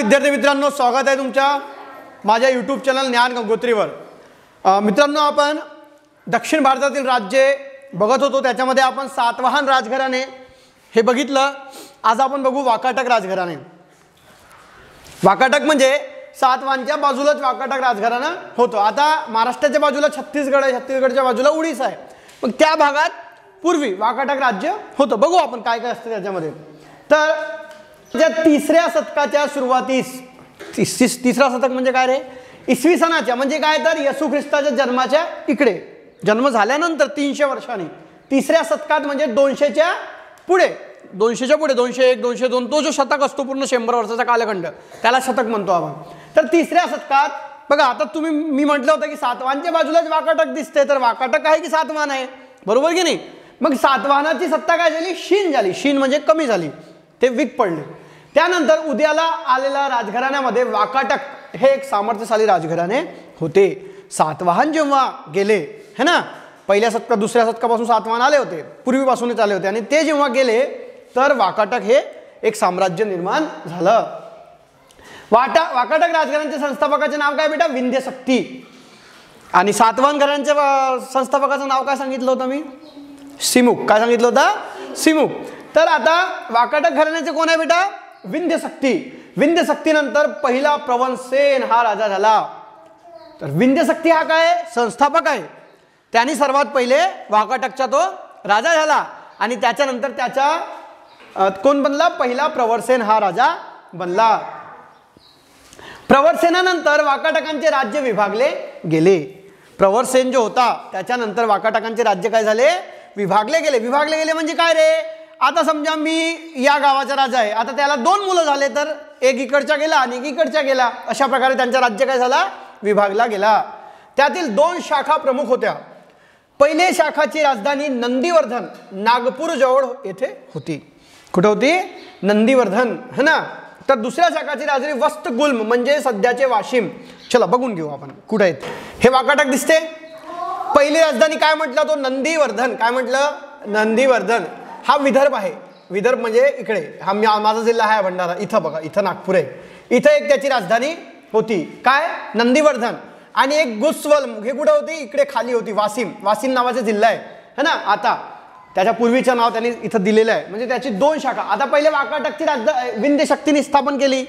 विद्यार्थी मित्रांनो, स्वागत आहे तुमच्या माझ्या यूट्यूब चॅनल ज्ञान गंगोत्रीवर। मित्रांनो, आपण दक्षिण भारतातील राज्ये बघत होतो, त्याच्यामध्ये आपण सातवाहन राजघराणे हे बघितलं। आज आपण बघू वाकाटक राजघराणे। वाकाटक म्हणजे सातवाहनच्या बाजूलाच वाकाटक राजघराणा होतो। आता महाराष्ट्राच्या बाजूला छत्तीसगड आहे, छत्तीसगडच्या बाजूला उडीसा आहे, मग त्या भागात पूर्वी वाकाटक राज्य होतं। बघू आपण काय काय असतं त्याच्यामध्ये। तर तिसऱ्या शतकाच्या सुरुवातीस, तिसरा शतक म्हणजे काय रे, इसवी सनाच्या म्हणजे काय, तर येशू ख्रिस्ताच्या जन्माच्या इकडे, जन्म झाल्यानंतर 300 वर्षांनी तिसऱ्या शतकात म्हणजे 200च्या पुढे, 201, 202 तो जो शतक असतो पूर्ण 100 वर्षाचा कालखंड, त्याला शतक म्हणतो आपण। तर तिसऱ्या शतकात बघा, आता मी म्हटलं होतं की सातवाहनच्या बाजूलाच वाकाटक दिसते, तर वाकाटक आहे की सातवाहन आहे, बरोबर की नाही। मग सातवाहनाची सत्ता काय झाली, शीन झाली। शीन म्हणजे कमी झाली, ते वीक पडले। त्यानंतर उदयाला आलेल्या राजघराण्यामध्ये वाकाटक हे एक सामर्थ्यशाली राजघराणे होते। सातवाहन जेव्हा गेले है ना, पहिल्या शतकात दुसऱ्या शतकापासून सातवाहन आले होते, पूर्वीपासूनच आले होते, आणि ते जेव्हा गेले तर वाकाटक हे एक साम्राज्य निर्माण झालं। वाकाटक राजघराण्याच्या संस्थापकाचे नाव काय बेटा, विंध्यशक्ती। आणि सातवाहन घराण्याच्या संस्थापकाचं नाव काय सांगितलं होतं मी, सिमुक। काय सांगितलं होतं, सिमुक। तर आता वाकाटक घराण्याचे कोण आहे बेटा, विंध्यशक्ती। विंध्यशक्तीनंतर पहिला प्रवंशसेन हा राजा झाला। तर विंध्यशक्ती हा काय, संस्थापक आहे, त्यांनी सर्वात पहिले वाकाटकचा तो राजा झाला, आणि त्याच्यानंतर त्याचा कोण बनला, पहिला प्रवरसेन हा राजा बनला। प्रवरसेनानंतर वाकाटकांचे राज्य विभागले गेले। प्रवरसेन जो होता त्याच्यानंतर वाकाटकांचे राज्य काय झाले, विभागले गेले। विभागले गेले म्हणजे काय रे, आता समजा मी या गावाचा राजा आहे, आता त्याला 2 मुलं झाले, तर एक इकडचा गेला आणि एक इकडचा गेला, अशा प्रकारे त्यांचा राज्य काय झाला, विभागला गेला। त्यातील 2 शाखा प्रमुख होत्या। पहिले शाखाची राजधानी नंदीवर्धन नागपूर जवळ येथे होती। कुठे होती, नंदीवर्धन है ना। तर दुसऱ्या शाखाची राजधानी वस्तगुल्म म्हणजे सध्याचे वाशिम। चला बघून घेऊ आपण कुठे आहेत हे वाकाटक दिसते। पहिली राजधानी काय म्हटलं, तो नंदीवर्धन। काय म्हटलं, नंदीवर्धन। हा विदर्भ आहे, विदर्भ म्हणजे इकडे, हा माझा जिल्हा आहे भंडारा, इथं बघा, इथं नागपूर आहे, इथं एक त्याची राजधानी होती काय, नंदीवर्धन। आणि एक गुस्वल हे कुठे होती, इकडे खाली होती, वाशिम। वाशिम नावाचा जिल्हा आहे है ना, आता त्याच्या पूर्वीचं नाव त्यांनी इथं दिलेलं आहे। म्हणजे त्याची 2 शाखा। आता पहिले वाकाटकची विंध्यशक्तीने स्थापन केली,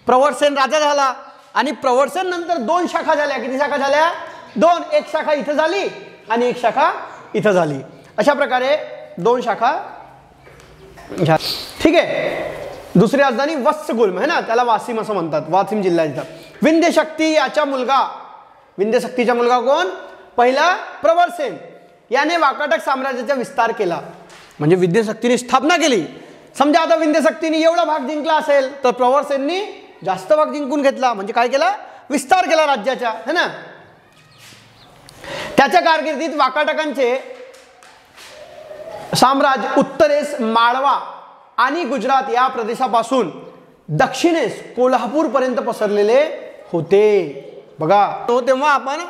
प्रवरसेन राजा झाला, आणि प्रवरसेन नंतर 2 शाखा झाल्या। किती शाखा झाल्या, 2। एक शाखा इथं झाली आणि एक शाखा इथं झाली, अशा प्रकारे 2 शाखा। ठीक आहे। दुसरी राजधानी वत्सगुल्म है ना, त्याला वाशिम असं म्हणतात, वाशिम जिल्हा इथं। विंध्यशक्ती याचा मुलगा, विंध्यशक्तीचा मुलगा कोण, पहिला प्रवरसेन, याने वाकाटक साम्राज्याचा विस्तार केला। म्हणजे विंध्यशक्तीने स्थापना केली। समजा आता विंध्यशक्तीने एवढा भाग जिंकला असेल, तर प्रवरसेननी जास्त भाग जिंकून घेतला, म्हणजे काय केला, विस्तार केला राज्याचा है ना। त्याच्या कारकिर्दीत वाकाटकांचे साम्राज्य उत्तरेस माळवा आणि गुजरात या प्रदेशापासून दक्षिणेस कोल्हापूर पर्यंत पसरलेले होते। बघा, तो तेव्हा आपण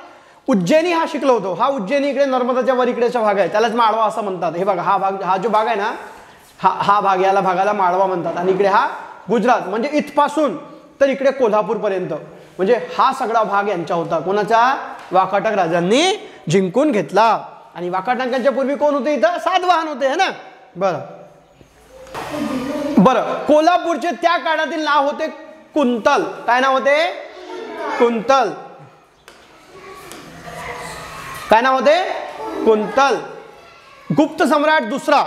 उज्जैनी हा शिकलो होतो। हा उज्जैनी इकडे नर्मदाच्या वर इकडेचा भाग आहे, त्यालाच माळवा असं म्हणतात। हे बघा, हा भाग, हा जो भाग आहे ना, हा भाग, याला भागाला माळवा म्हणतात। आणि इकडे हा गुजरात, म्हणजे इथपासून तर इकडे कोल्हापूर पर्यंत, म्हणजे हा सगळा भाग यांचा होता। कोणाचा, वाकाटक राजांनी जिंकून घेतला। आणि वाकाटकांच्या पूर्वी कोण होते, इथं सातवाहन होते है ना। बरं, कोल्हापूरचे त्या काळातील नाव होते कुंतल। काय नाव होते, कुंतल। काय नाव होते, कुंतल। गुप्त सम्राट दुसरा,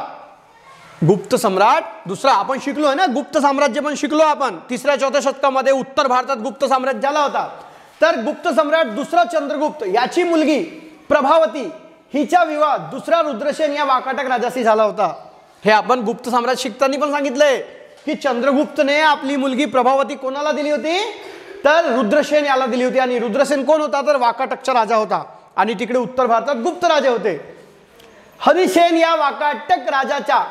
गुप्त सम्राट दुसरा आपण शिकलो आहे ना, गुप्त साम्राज्य पण शिकलो आपण 3ऱ्या-4थ्या शतकामध्ये उत्तर भारतात गुप्त साम्राज्य झाला होता। तर गुप्त सम्राट दुसरा चंद्रगुप्त याची मुलगी प्रभावती हिचा विवाह दुसरा रुद्रसेन या वाकाटक राजाशी झाला होता। हे आपण गुप्त साम्राज्य शिकताना पण सांगितलंय की चंद्रगुप्तने आपली मुलगी प्रभावती कोणाला दिली होती, तर रुद्रसेन याला दिली होती। आणि रुद्रसेन कोण होता, तर वाकाटकचा राजा होता, आणि तिकडे उत्तर भारतात गुप्त राजे होते। हरिसेन या वाकाटक राजाचा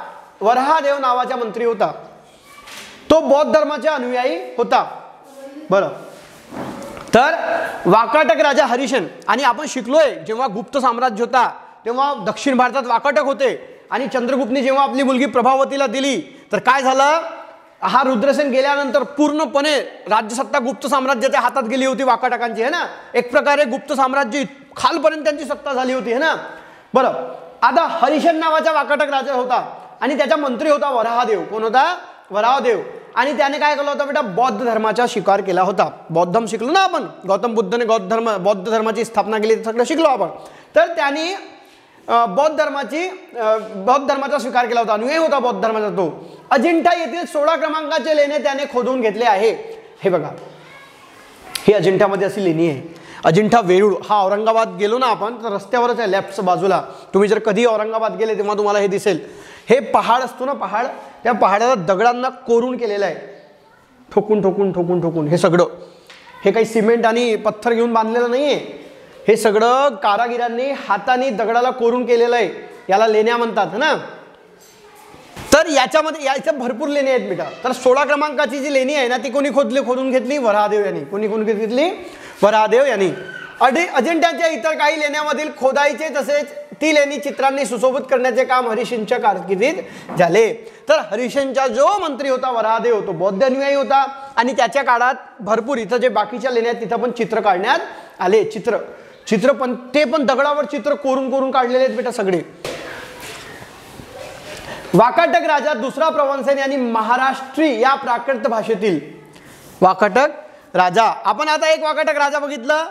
वराहदेव नावाचा मंत्री होता, तो बौद्ध धर्माचा अनुयायी होता। बरं, तर वाकाटक राजा हरिसेन, आणि आपण शिकलोय जेव्हा गुप्त साम्राज्य होता तेव्हा दक्षिण भारतात वाकाटक होते, आणि चंद्रगुप्तने जेव्हा आपली मुलगी प्रभावतीला दिली तर काय झालं, हा रुद्रसेन गेल्यानंतर पूर्णपणे राज्यसत्ता गुप्त साम्राज्याच्या हातात गेली होती वाकाटकांची, है ना. एक प्रकारे गुप्त साम्राज्य खालपर्यंत त्यांची सत्ता झाली होती, है ना. बरं, आता हरिशन नावाचा वाकाटक राजा होता आणि त्याचा मंत्री होता वराहदेव. कोण होता? वराहदेव. आणि त्याने काय केलं होतं बेटा? बौद्ध धर्माचा स्वीकार केला होता. बौद्धम शिकलो ना आपण, गौतम बुद्धाने बौद्ध धर्माची स्थापना केली, सगळं शिकलो आपण. तर त्यांनी बौद्ध धर्माचा स्वीकार केला होता, अनुयायी होता बौद्ध धर्माचा तो. अजिंठा येथील 16 क्रमांकाचे लेणे त्याने खोदून घेतले आहे. हे बघा, ही अजिंठामध्ये अशी लेणी आहे. अजिंठा वेरूळ हा औरंगाबाद गेलो ना आपण तर रस्त्यावरच आहे, लेफ्ट बाजूला. तुम्ही जर कधी औरंगाबाद गेले तेव्हा तुम्हाला हे दिसेल. हे पहाड असतो ना, पहाड, त्या पहाडाला दगडांना कोरून केलेलं आहे, ठोकून ठोकून ठोकून ठोकून. हे सगळं, हे काही सिमेंट आणि पत्थर घेऊन बांधलेलं नाही आहे, हे सगळं कारागिरांनी हाताने दगडाला कोरून केलेलं आहे. याला लेण्या म्हणतात ना. तर याच्या भरपूर लेणी आहेत बेटा. तर 16 क्रमांकाची जी लेणी आहे ना ती कोणी खोदून घेतली? वराहदेव यांनी. कोणी घेतली? वराहदेव यांनी. अजिंठ्याच्या इतर काही लेण्यामधील खोदाईचे तसेच ती लेणी चित्रांनी सुशोभित करण्याचे काम हरिशेंच्या कारकिर्दीत झाले. तर हरिशेंचा जो मंत्री होता वराहदेव तो बौद्ध अनुयायी होता आणि त्याच्या काळात भरपूर इथं जे बाकीच्या लेण्या आहेत तिथं पण चित्र काढण्यात आले. चित्र पण ते पण दगडावर चित्र कोरून काढलेले आहेत बेटा सगळे. वाकाटक राजा दुसरा प्रवंसन यांनी महाराष्ट्री या प्राकृत भाषेतील वाकाटक राजा. आपण आता एक वाकाटक राजा बघितलं,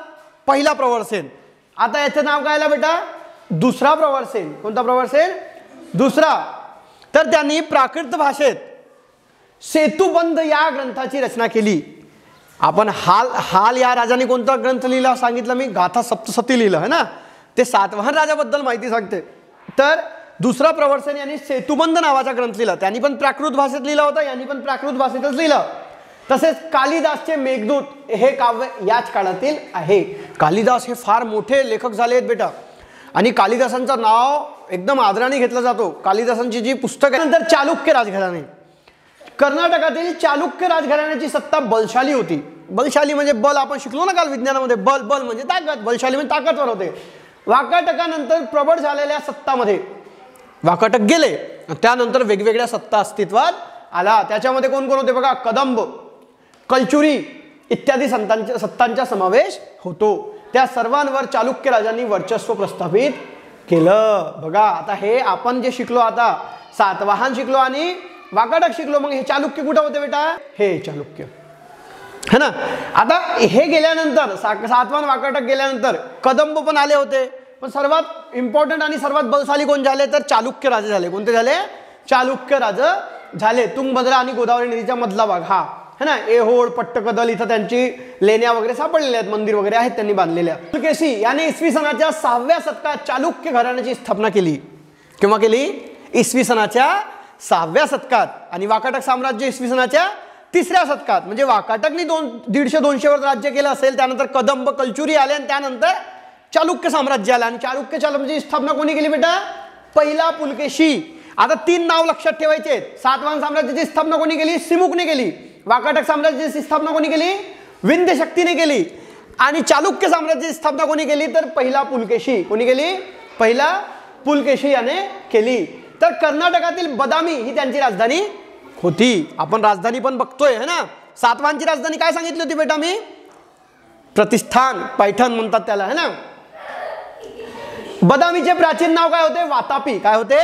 पहिला प्रवरसेन. आता याचं नाव काय आलं बेटा? दुसरा प्रवरसेन. कोणता प्रवरसेन? दुसरा. तर त्यांनी प्राकृत भाषेत सेतुबंध या ग्रंथाची रचना केली. आपण हाल या राजाने कोणता ग्रंथ लिहिला सांगितलं मी? गाथा सप्तशती लिहिलं, है ना. ते सातवाहन राजाबद्दल माहिती सांगते. तर दुसरा प्रवरसेन यांनी सेतुबंध नावाचा ग्रंथ लिहिला. त्यांनी पण प्राकृत भाषेत लिहिला होता, यांनी पण प्राकृत भाषेतच लिहिलं. तसेच कालिदासचे मेघदूत हे काव्य याच काळातील आहे. कालिदास हे फार मोठे लेखक झाले आहेत बेटा आणि कालिदासांचं नाव एकदम आदराने घेतलं जातो. कालिदासांची जी पुस्तकं. नंतर चालुक्य राजघराणे. कर्नाटकातील चालुक्य राजघराण्याची सत्ता बलशाली होती. बलशाली म्हणजे बल, आपण शिकलो ना काल विज्ञानामध्ये. बल म्हणजे ताकद, बलशाली म्हणजे ताकदवर होते. वाकाटकानंतर प्रबळ झालेल्या सत्तामध्ये वाकाटक गेले, त्यानंतर वेगवेगळ्या सत्ता अस्तित्वात आला. त्याच्यामध्ये कोण कोण होते बघा? कदंब, कलचुरी इत्यादी सत्तांचा समावेश होतो. त्या सर्वांवर चालुक्य राजांनी वर्चस्व प्रस्थापित केलं. बघा आता हे आपण जे शिकलो, आता सातवाहन शिकलो आणि वाकाटक शिकलो, मग हे चालुक्य कुठं होते बेटा? हे चालुक्य, है ना. आता हे गेल्यानंतर सातवाहन वाकाटक गेल्यानंतर कदंब पण आले होते, पण सर्वात इम्पॉर्टंट आणि सर्वात बलशाली कोण झाले? तर चालुक्य राजे झाले. कोणते झाले? चालुक्य राजे झाले. तुंगभद्रा आणि गोदावरी नदीच्या मधला भाग हा, है ना. ऐहोळ, पट्टकदल इथं त्यांची लेण्या वगैरे सापडलेल्या आहेत, मंदिर वगैरे आहेत त्यांनी बांधलेल्या. पुलकेशी याने इसवी सनाच्या 6व्या शतकात चालुक्य घराण्याची स्थापना केली. केव्हा केली? इसवी सनाच्या 6व्या शतकात. आणि वाकाटक साम्राज्य इसवी सनाच्या 3ऱ्या शतकात. म्हणजे वाकाटकनी 150-200 वर्ष राज्य केलं असेल. त्यानंतर कदंब, कलचुरी आले आणि त्यानंतर चालुक्य साम्राज्य आलं. आणि चालुक्य साम्राज्याची स्थापना कोणी केली बेटा? पहिला पुलकेशी. आता 3 नाव लक्षात ठेवायचे आहेत. सातवाहन साम्राज्याची स्थापना कोणी केली? सिमुकने केली. वाकाटक साम्राज्याची स्थापना कोणी केली? विंध्य शक्तीने केली. आणि चालुक्य साम्राज्याची स्थापना कोणी केली? तर पहिला पुलकेशी. कोणी केली? पहिला पुलकेशी याने केली. तर कर्नाटकातील बदामी ही त्यांची राजधानी होती. आपण राजधानी पण बघतोय, है ना. सातवाहनची राजधानी काय सांगितली होती बेटा मी? प्रतिष्ठान, पैठण म्हणतात त्याला, है ना. बदामीचे प्राचीन नाव काय होते? वातापी. काय होते?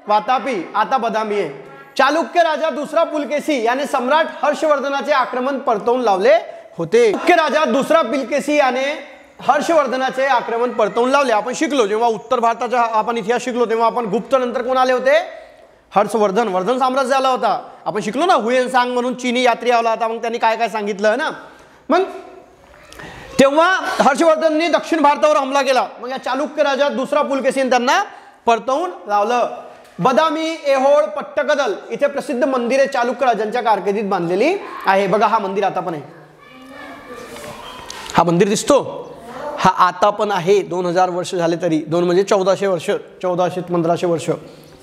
वातापी. आता बदामी आहे. चालुक्य राजा दुसरा पुलकेशी याने सम्राट हर्षवर्धनाचे आक्रमण परतवून लावले होते. चालुक्य राजा दुसरा पुलकेशी याने हर्षवर्धनाचे आक्रमण परतवून लावले. आपण शिकलो जेव्हा उत्तर भारताचा आपण इतिहास शिकलो तेव्हा आपण गुप्त नंतर कोण आले होते? वर्धन साम्राज्य आला होता. आपण शिकलो ना, हुयेन सांग म्हणून चीनी यात्री आला होता. मग त्यांनी काय काय सांगितलं ना. मग तेव्हा हर्षवर्धनने दक्षिण भारतावर हमला केला. मग या चालुक्य राजा दुसरा पुलकेशीने त्यांना परतवून लावलं. बदामी, ऐहोळ, पट्टकदल इथे प्रसिद्ध मंदिरे चालुक्य राजांच्या कारकिर्दीत बांधलेली आहे. बघा हा मंदिर आता पण आहे. हा मंदिर दिसतो, हा आता पण आहे. 2000 वर्ष झाले तरी. 2 म्हणजे 1400 वर्ष, 1400-1500 वर्ष.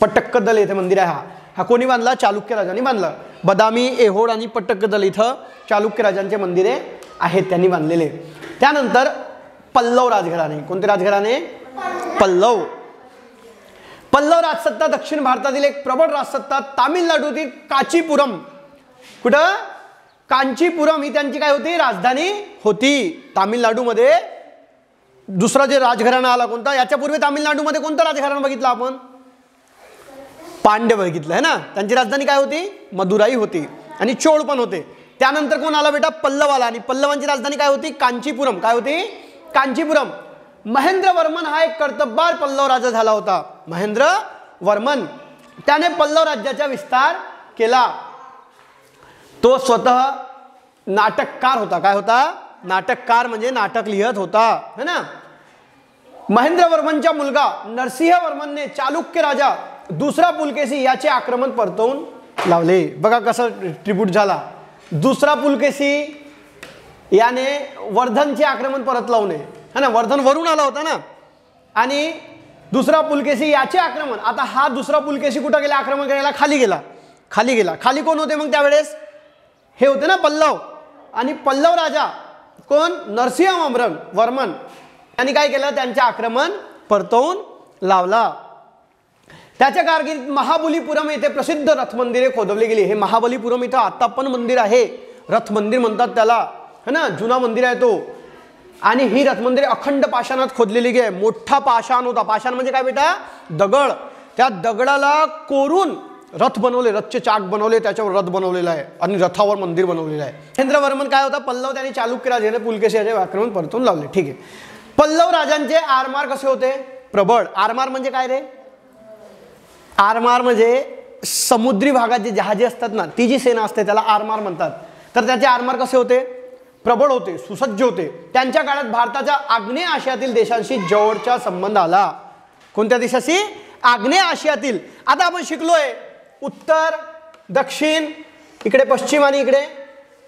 पट्टकदल इथे मंदिर आहे. हा कोणी बांधला? चालुक्य राजांनी बांधला. बदामी, ऐहोळ आणि पट्टकदल इथं चालुक्य राजांचे मंदिरे आहेत, त्यांनी बांधलेले. त्यानंतर पल्लव राजघराणे. कोणते राजघराणे? पल्लव. पल्लव राजसत्ता दक्षिण भारतातील एक प्रबळ राजसत्ता तामिळनाडूतील कांचीपुरम कुठं? कांचीपुरम ही त्यांची काय होती? राजधानी होती. तामिळनाडूमध्ये दुसरा जे राजघराणा आला कोणता? याच्यापूर्वी तामिळनाडूमध्ये कोणतं राजघराणा बघितलं आपण? पांड्य बघितलं आहे ना. त्यांची राजधानी काय होती? मदुराई होती. आणि चोळ पण होते. त्यानंतर कोण आला बेटा? पल्लव आला. आणि पल्लवांची राजधानी काय होती? कांचीपुरम. काय होती? कांचीपुरम. महेंद्र वर्मन हा एक कर्तबगार पल्लव राजा झाला होता. महेंद्र वर्मन त्याने पल्लव राज्याचा विस्तार केला. तो स्वतः नाटककार होता. काय होता? नाटककार म्हणजे नाटक लिहत होता है ना. महेंद्र वर्मनचा मुलगा नरसिंह वर्मनने चालुक्य राजा दुसरा पुलकेशी याचे आक्रमण परतवून लावले. बघा कसं ट्रिब्यूट झाला. दुसरा पुलकेशी याने वर्धनचे आक्रमण परत लावणे है ना. वर्धन वरून आला होता ना. आणि दुसरा पुलकेशी याचे आक्रमण. आता हा दुसरा पुलकेशी कुठं गेला आक्रमण करायला? खाली गेला. खाली गेला. खाली कोण होते मग त्यावेळेस? हे होते ना पल्लव. आणि पल्लव राजा कोण? नरसिंह वर्मन यांनी काय केलं? त्यांचे आक्रमण परतवून लावला. त्याच्या कारकिर्दीत महाबलीपुरम येथे प्रसिद्ध रथ मंदिरे खोदवली गेली. हे महाबलीपुरम इथं आता पण मंदिर आहे. रथ मंदिर म्हणतात त्याला है ना. जुना मंदिर आहे तो. आणि ही रथ मंदिरे अखंड पाषाणात खोदलेली आहे. मोठा पाषाण होता. पाषाण म्हणजे काय बेटा? दगड. त्या दगडाला कोरून रथ बनवले. रथचे चाक बनवले. त्याच्यावर रथ बनवलेला आहे. आणि रथावर मंदिर बनवलेलं आहे. महेंद्र वर्मन काय होता? पल्लव. त्यांनी चालुक्य राजाने पुलकेशी याचे आक्रमण परतून लावले. ठीक आहे. पल्लव राजांचे आरमार कसे होते? प्रबळ. आरमार म्हणजे काय रे? आरमार म्हणजे समुद्री भागात जे जहाजे असतात ना, ती जी सेना असते त्याला आरमार म्हणतात. तर त्याचे आरमार कसे होते? प्रबळ होते, सुसज्ज होते. त्यांच्या काळात भारताच्या आग्नेय आशियातील देशांशी जवळचा संबंध आला. कोणत्या देशाशी? आग्नेय आशियातील. आता आपण शिकलोय उत्तर, दक्षिण, इकडे पश्चिम आणि इकडे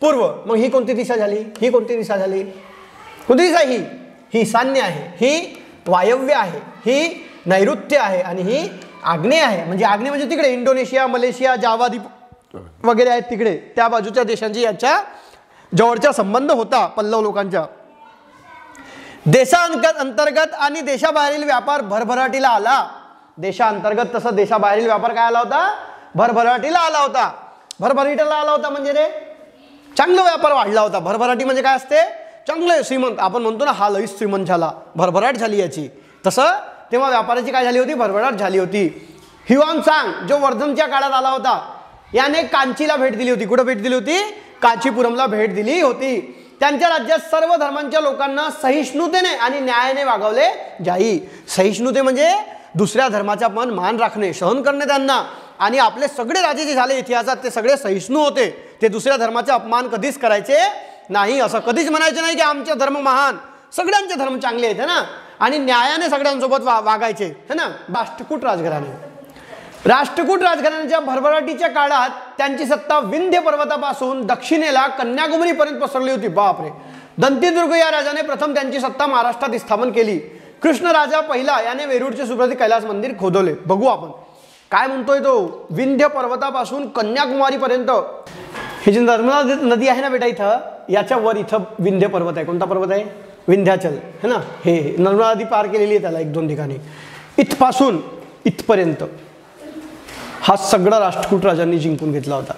पूर्व. मग ही कोणती दिशा झाली? ही कोणती दिशा झाली? कोणती दिशा? ही ईशान्य आहे, ही वायव्य आहे, ही नैऋत्य आहे आणि ही आग्नेय आहे. म्हणजे आग्नेय म्हणजे तिकडे इंडोनेशिया, मलेशिया, जावा द्वीप वगैरे आहेत तिकडे. त्या बाजूच्या देशांची याच्या जवळचा संबंध होता पल्लव लोकांच्या. देशांतर्गत आणि देशाबाहेरील व्यापार भरभराटीला आला. देशांतर्गत तसं देशाबाहेरील व्यापार काय आला होता? भरभराटीला आला होता. भरभराटीला आला होता म्हणजे रे चांगला व्यापार वाढला होता. भरभराटी म्हणजे काय असते? चांगलं श्रीमंत. आपण म्हणतो ना हा लई श्रीमंत झाला, भरभराट झाली याची. तसं तेव्हा व्यापाराची काय झाली होती? भरभराट झाली होती. ह्युआनसांग जो वर्धनच्या काळात आला होता याने कांचीला भेट दिली होती. कुठं भेट दिली होती? कांचीपुरमला भेट दिली होती. त्यांच्या राज्यात सर्व धर्मांच्या लोकांना सहिष्णुतेने आणि न्यायाने वागवले जाई. सहिष्णुते म्हणजे दुसऱ्या धर्माचा पण मान राखणे, सहन करणे त्यांना. आणि आपले सगळे राजे जे झाले इतिहासात ते सगळे सहिष्णू होते. ते दुसऱ्या धर्माचा अपमान कधीच करायचे नाही. असं कधीच म्हणायचे नाही की आमचे धर्म महान. सगळ्यांचे धर्म चांगले आहेत है ना. आणि न्यायाने सगळ्यांसोबत वागायचे है ना. राष्ट्रकूट राजघराणे. राष्ट्रकूट राजघराण्याच्या भरभराटीच्या काळात त्यांची सत्ता विंध्य पर्वतापासून दक्षिणेला कन्याकुमारीपर्यंत पसरली होती. बापरे. दंतीदुर्ग या राजाने प्रथम त्यांची सत्ता महाराष्ट्रात स्थापन केली. कृष्णराजा पहिला याने वेरूळचे सुप्रसिद्ध कैलास मंदिर खोदवले. बघू आपण काय म्हणतोय तो. विंध्य पर्वतापासून कन्याकुमारीपर्यंत. हे जी नर्मदा नदी आहे ना बेटा इथं, याच्या वर इथं विंध्य पर्वत आहे. कोणता पर्वत आहे? विंध्याचल है ना. हे नर्मदा नदी पार केलेली आहे त्याला 1-2 ठिकाणी. इथपासून इथपर्यंत हा सगळा राष्ट्रकूट राजांनी जिंकून घेतला होता.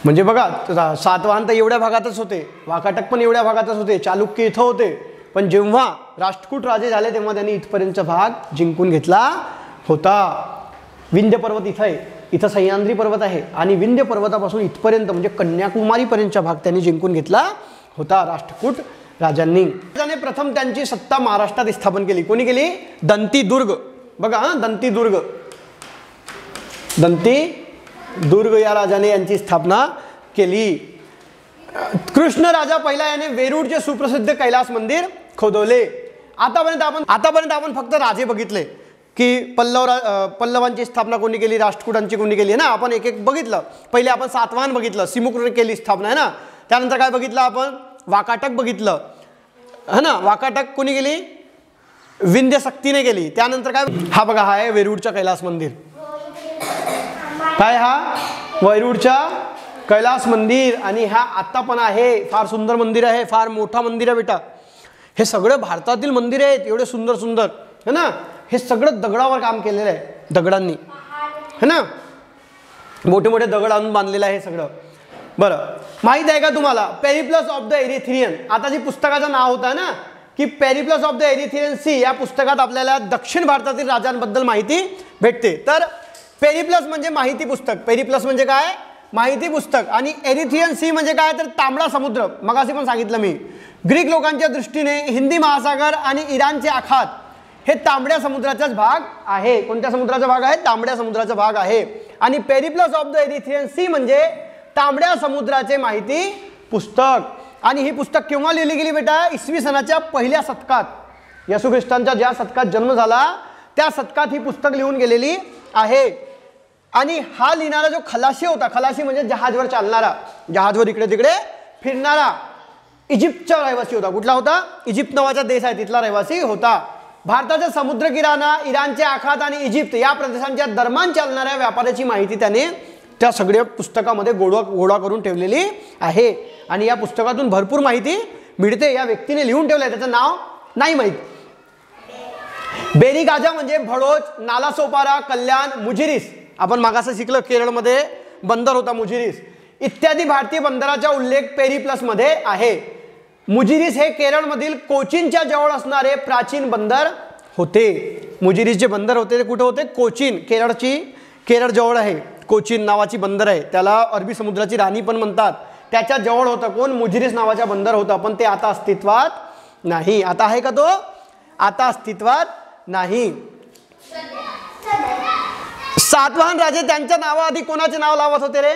म्हणजे बघा सातवाहन तर एवढ्या भागातच होते, वाकाटक पण एवढ्या भागातच होते, चालुक्य इथं होते. पण जेव्हा राष्ट्रकूट राजे झाले तेव्हा त्यांनी इथपर्यंतचा भाग जिंकून घेतला होता. विंध्य पर्वत इथं आहे, इथं सह्याद्री पर्वत आहे आणि विंध्य पर्वतापासून इथपर्यंत म्हणजे कन्याकुमारीपर्यंतचा भाग त्यांनी जिंकून घेतला होता राष्ट्रकूट राजांनी. राजाने प्रथम त्यांची सत्ता महाराष्ट्रात स्थापन केली. कोणी केली? दंतीदुर्ग. बघा हा दंतीदुर्ग. दंतीदुर्ग या राजाने यांची स्थापना केली. कृष्ण राजा पहिला याने वेरूळचे सुप्रसिद्ध कैलास मंदिर खोदवले. आतापर्यंत आपण फक्त राजे बघितले की पल्लवांची स्थापना कोणी केली, राष्ट्रकूटांची कोणी केली ना. आपण एक एक बघितलं. पहिले आपण सातवाहन बघितलं, सिमुकने केली स्थापना आहे ना. त्यानंतर काय बघितलं आपण? वाकाटक बघितलं है ना. वाकाटक कोणी केली? विंध्य शक्तीने केली. त्यानंतर काय? हा बघा हा आहे वेरूळचा कैलास मंदिर. काय? हा वेरूळचा कैलास मंदिर. आणि हा आता पण आहे. फार सुंदर मंदिर आहे, फार मोठा मंदिर आहे बेटा. हे सगळं भारतातील मंदिर आहेत एवढे सुंदर सुंदर है ना. हे सगळं दगडावर काम केलेलं आहे, दगडांनी है ना. मोठे मोठे दगड आणून बांधलेलं आहे सगळं. बरं, माहित आहे का तुम्हाला पेरिप्लस ऑफ द एरिथ्रियन, आता जी पुस्तकाचं नाव होतं ना की Periplus of the Erythraean Sea, या पुस्तकात आपल्याला दक्षिण भारतातील राजांबद्दल माहिती भेटते. तर पेरिप्लस म्हणजे माहिती पुस्तक, पेरिप्लस म्हणजे काय, माहिती पुस्तक. आणि एरिथ्रियन सी म्हणजे काय, तर तांबडा समुद्र. मगाशी पण सांगितलं मी, ग्रीक लोकांच्या दृष्टीने हिंदी महासागर आणि इराणचे आखात हे तांबड्या समुद्राचाच भाग आहे. कोणत्या समुद्राचा भाग आहे, तांबड्या समुद्राचा भाग आहे. आणि Periplus of the Erythraean Sea म्हणजे तांबड्या समुद्राचे माहिती पुस्तक. आणि ही पुस्तक केव्हा लिहिली गेली बेटा, इसवी सनाच्या पहिल्या शतकात, येशू ख्रिस्तांच्या ज्या शतकात जन्म झाला त्या शतकात ही पुस्तक लिहून गेलेली आहे. आणि हा लिहिणारा जो खलाशी होता, खलाशी म्हणजे जहाजवर चालणारा, जहाजवर इकडे तिकडे फिरणारा, इजिप्तचा रहिवासी होता. कुठला होता, इजिप्त नावाचा देश आहे तिथला रहिवासी होता. भारताच्या समुद्रकिनारा, इराणचे आखात आणि इजिप्त या प्रदेशांच्या दरम्यान चालणाऱ्या व्यापाराची माहिती त्याने त्या सगळ्या पुस्तकामध्ये गोळा करून ठेवलेली आहे. आणि या पुस्तकातून भरपूर माहिती मिळते. या व्यक्तीने लिहून ठेवलंय, त्याचं नाव नाही माहित. बेरी गाजा म्हणजे भडोच, नालासोपारा, कल्याण, मुजिरीस, आपण मागास शिकलं केरळमध्ये बंदर होता मुजिरीस, इत्यादी भारतीय बंदराचा उल्लेख पेरिप्लस मध्ये आहे. मुजिरीस हे केरळमधील कोचीनच्या जवळ असणारे प्राचीन बंदर होते. मुजिरीस जे बंदर होते ते कुठे होते, कोचीन, केरळ जवळ आहे. कोचीन नावाची बंदर आहे, त्याला अरबी समुद्राची राणी पण म्हणतात. त्याच्या जवळ होतं कोण, मुजिरीस नावाचा बंदर होता. पण ते आता अस्तित्वात नाही. आता आहे का तो, आता अस्तित्वात नाही. सातवाहन राजे त्यांच्या नावाआधी कोणाचे नाव लावत होते रे,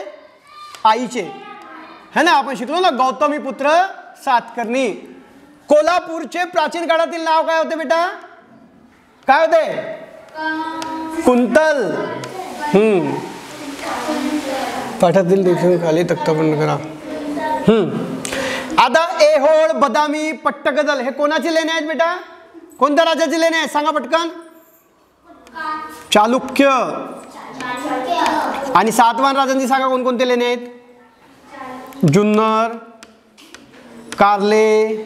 आईचे, है ना. आपण शिकलो ना, गौतमी पुत्र सातकर्णी. कोल्हापूरचे प्राचीन काळातील नाव काय होते बेटा, काय होते, कुंतल. पाठातील देखील खाली तक्ता पण करा. आता ऐहोळ, बदामी, पट्टगदल हे कोणाची लेणे आहेत बेटा, कोणत्या राजाची लेणे आहेत सांगा पटकन, चालुक्य. आणि सातवाहन राजांची सांगा कोणकोणते लेणे आहेत, जुन्नर, कारले,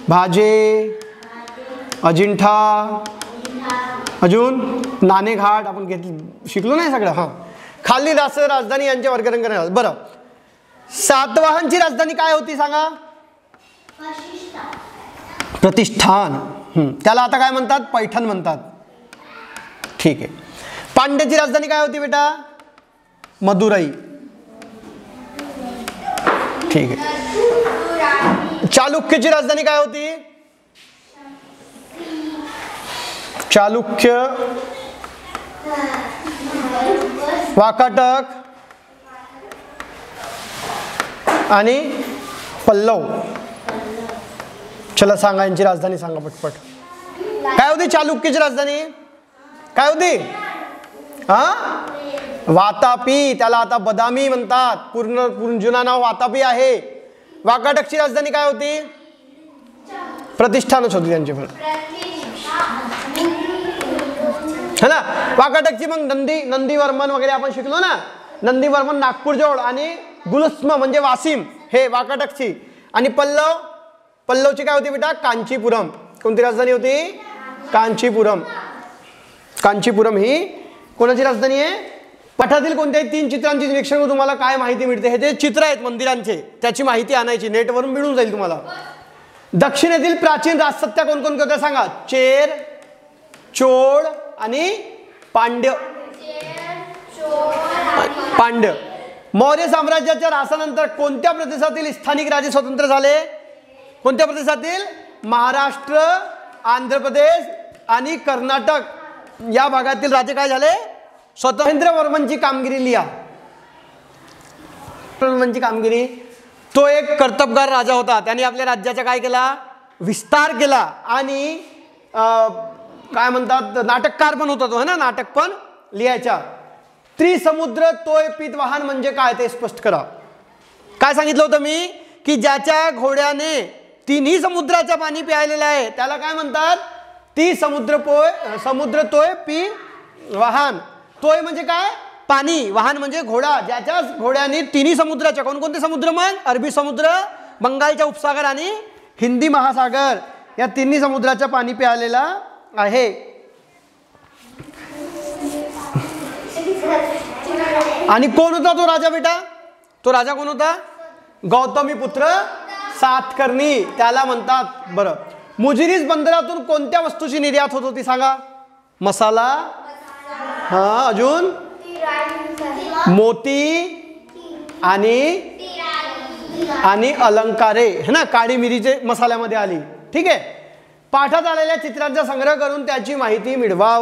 भाजे, अजिंठा, अजून नाणेघाट आपण शिकलो नाही सगळं. हां, खाली राजधानी यांचे वर्गीकरण करण्यात. बरं, सातवाहनची राजधानी काय होती सांगा, प्रतिष्ठान. त्याला आता काय म्हणतात, पैठण म्हणतात. ठीक आहे. पांड्याची राजधानी काय होती बेटा, मदुराई. ठीक आहे. चालुक्यची राजधानी काय होती, चालुक्य, वाकाटक आणि पल्लव. चला सांगा यांची राजधानी सांगा पटपट. काय होती चालुक्यची राजधानी, काय होती, हा, वातापी. त्याला आता बदामी म्हणतात, पूर्ण जुना नाव वातापी आहे. वाकाटकची राजधानी काय होती, प्रतिष्ठानच होती त्यांची पण, है ना. वाकाटकची मग नंदीवर्मन वगैरे आपण शिकलो ना, नंदीवर्मन नागपूर जवळ, आणि गुलस्म म्हणजे वासिम हे वाकाटकची. आणि पल्लवची काय होती बेटा, कांचीपुरम. कोणती राजधानी होती, कांचीपुरम. कांचीपुरम ही कोणाची राजधानी आहे. पठातील कोणत्याही 3 चित्रांची निरीक्षण करून तुम्हाला काय माहिती मिळते, हे जे चित्र आहेत मंदिरांचे त्याची माहिती आणायची, नेटवरून मिळून जाईल तुम्हाला. दक्षिणेतील प्राचीन राजसत्या कोणकोणत्या होत्या सांगा, चेर, चोळ आणि पांड्य. मौर्य साम्राज्याच्या ऱ्हासानंतर कोणत्या प्रदेशातील स्थानिक राजे स्वतंत्र झाले, कोणत्या प्रदेशातील, महाराष्ट्र, आंध्र प्रदेश आणि कर्नाटक या भागातील राजे काय झाले, स्वतंत्र. महेंद्रवर्मनची कामगिरी लिहा. वर्मनची कामगिरी, तो एक कर्तबगार राजा होता. त्याने आपल्या राज्याचा काय केला, विस्तार केला. आणि काय म्हणतात, नाटककार पण होता तो, है ना, नाटक पण लिहायचा. त्रिसमुद्र तोय पीत वाहन म्हणजे काय ते स्पष्ट करा. काय सांगितलं होतं मी, की ज्याच्या घोड्याने 3ही समुद्राचं पाणी प्यायलेलं आहे त्याला काय म्हणतात, ती समुद्र तोय पी वाहन. तोय म्हणजे काय, पाणी, वाहन म्हणजे घोडा. ज्याच्या घोड्याने 3ही समुद्राच्या, कोणकोणते समुद्र मग, अरबी समुद्र, बंगालचा उपसागर आणि हिंदी महासागर या 3ही समुद्राचं पाणी प्यायलेला आहे. आणि कोण होता तो राजा बेटा? तो राजा कोण होता? गौतमी पुत्र सातकर्णी, त्याला म्हणतात. बरं, मुजिरीस बंदरातून कोणत्या वस्तूची निर्यात होत होती सांगा? मसाला, हा, अजून मोती आणि अलंकारे, है ना, काळी मिरीचे मसाल्यामध्ये आली. ठीक आहे. पाठात आलेल्या चित्रांचा संग्रह करून त्याची माहिती मिळवा.